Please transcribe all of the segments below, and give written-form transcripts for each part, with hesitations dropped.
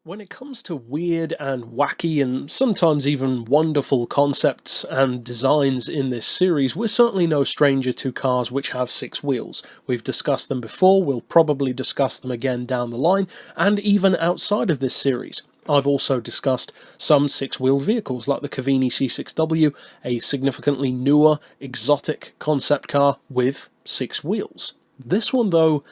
When it comes to weird and wacky and sometimes even wonderful concepts and designs in this series, we're certainly no stranger to cars which have six wheels. We've discussed them before, we'll probably discuss them again down the line, and even outside of this series. I've also discussed some six-wheeled vehicles like the Cavini C6W, a significantly newer, exotic concept car with six wheels. This one, though,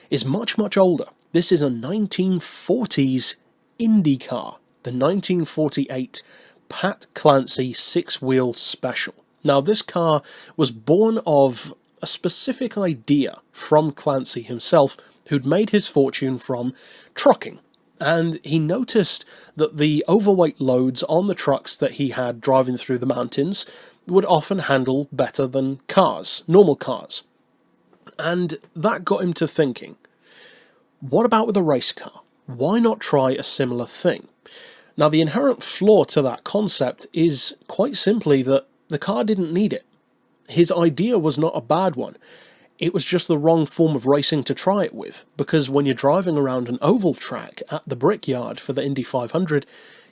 is much, much older. This is a 1940s Indy car, the 1948 Pat Clancy six-wheel special. Now, this car was born of a specific idea from Clancy himself, who'd made his fortune from trucking. And he noticed that the overweight loads on the trucks that he had driving through the mountains would often handle better than cars, normal cars. And that got him to thinking, what about with a race car? Why not try a similar thing? Now, the inherent flaw to that concept is quite simply that the car didn't need it. His idea was not a bad one. It was just the wrong form of racing to try it with, because when you're driving around an oval track at the Brickyard for the Indy 500,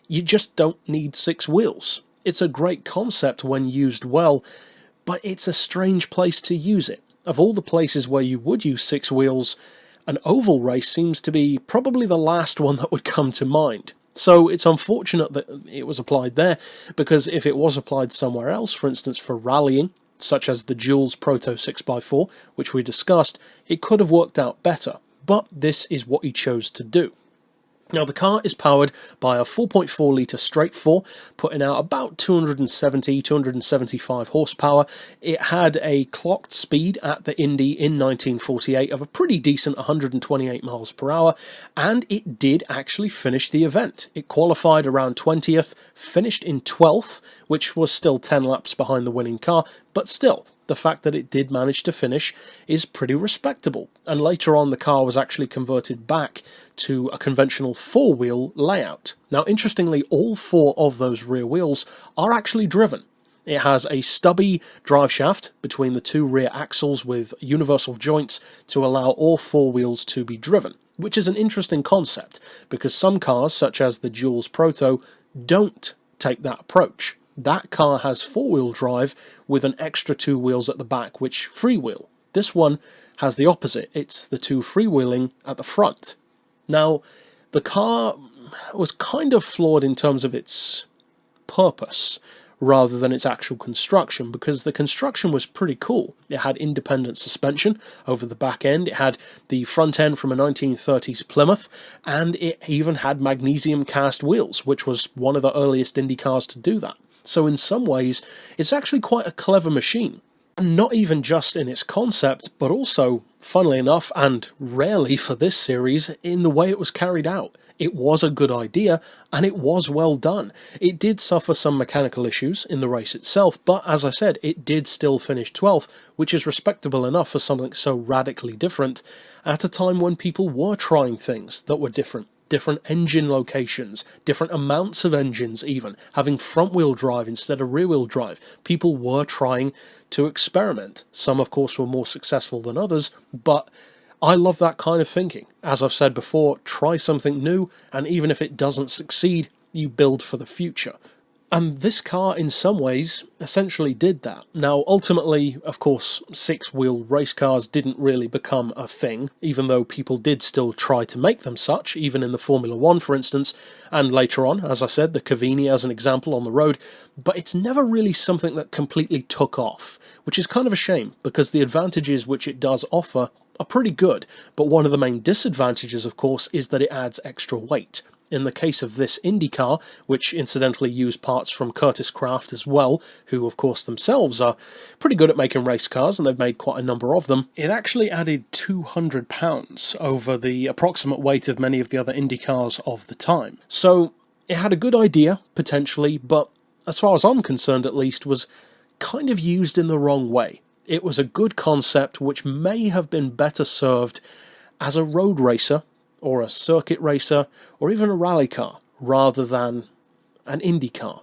you just don't need six wheels. It's a great concept when used well, but it's a strange place to use it. Of all the places where you would use six wheels, an oval race seems to be probably the last one that would come to mind. So it's unfortunate that it was applied there, because if it was applied somewhere else, for instance for rallying, such as the Jules Proto 6x4, which we discussed, it could have worked out better. But this is what he chose to do. Now, the car is powered by a 4.4 litre straight four, putting out about 275 horsepower. It had a clocked speed at the Indy in 1948 of a pretty decent 128 miles per hour, and it did actually finish the event. It qualified around 20th, finished in 12th, which was still 10 laps behind the winning car, but still, the fact that it did manage to finish is pretty respectable. And later on, the car was actually converted back to a conventional four-wheel layout. Now, interestingly, all four of those rear wheels are actually driven. It has a stubby drive shaft between the two rear axles with universal joints to allow all four wheels to be driven, which is an interesting concept, because some cars, such as the Jules Proto, don't take that approach. That car has four-wheel drive with an extra two wheels at the back, which freewheel. This one has the opposite. It's the two freewheeling at the front. Now, the car was kind of flawed in terms of its purpose rather than its actual construction, because the construction was pretty cool. It had independent suspension over the back end, it had the front end from a 1930s Plymouth, and it even had magnesium cast wheels, which was one of the earliest Indy cars to do that. So in some ways, it's actually quite a clever machine. And not even just in its concept, but also, funnily enough, and rarely for this series, in the way it was carried out. It was a good idea, and it was well done. It did suffer some mechanical issues in the race itself, but as I said, it did still finish 12th, which is respectable enough for something so radically different, at a time when people were trying things that were different. Different engine locations, different amounts of engines even, having front-wheel drive instead of rear-wheel drive. People were trying to experiment. Some, of course, were more successful than others, but I love that kind of thinking. As I've said before, try something new, and even if it doesn't succeed, you build for the future. And this car, in some ways, essentially did that. Now, ultimately, of course, six-wheel race cars didn't really become a thing, even though people did still try to make them such, even in the Formula One, for instance, and later on, as I said, the Cavini as an example on the road, but it's never really something that completely took off, which is kind of a shame, because the advantages which it does offer are pretty good, but one of the main disadvantages, of course, is that it adds extra weight. In the case of this Indy car, which incidentally used parts from Curtis Craft as well, who of course themselves are pretty good at making race cars, and they've made quite a number of them, it actually added 200 pounds over the approximate weight of many of the other Indy cars of the time. So it had a good idea, potentially, but as far as I'm concerned at least, was kind of used in the wrong way. It was a good concept which may have been better served as a road racer, or a circuit racer, or even a rally car, rather than an Indy car.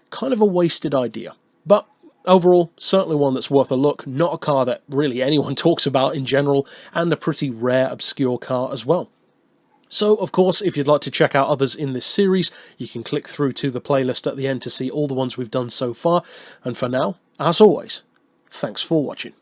Kind of a wasted idea. But overall, certainly one that's worth a look, not a car that really anyone talks about in general, and a pretty rare, obscure car as well. So, of course, if you'd like to check out others in this series, you can click through to the playlist at the end to see all the ones we've done so far. And for now, as always, thanks for watching.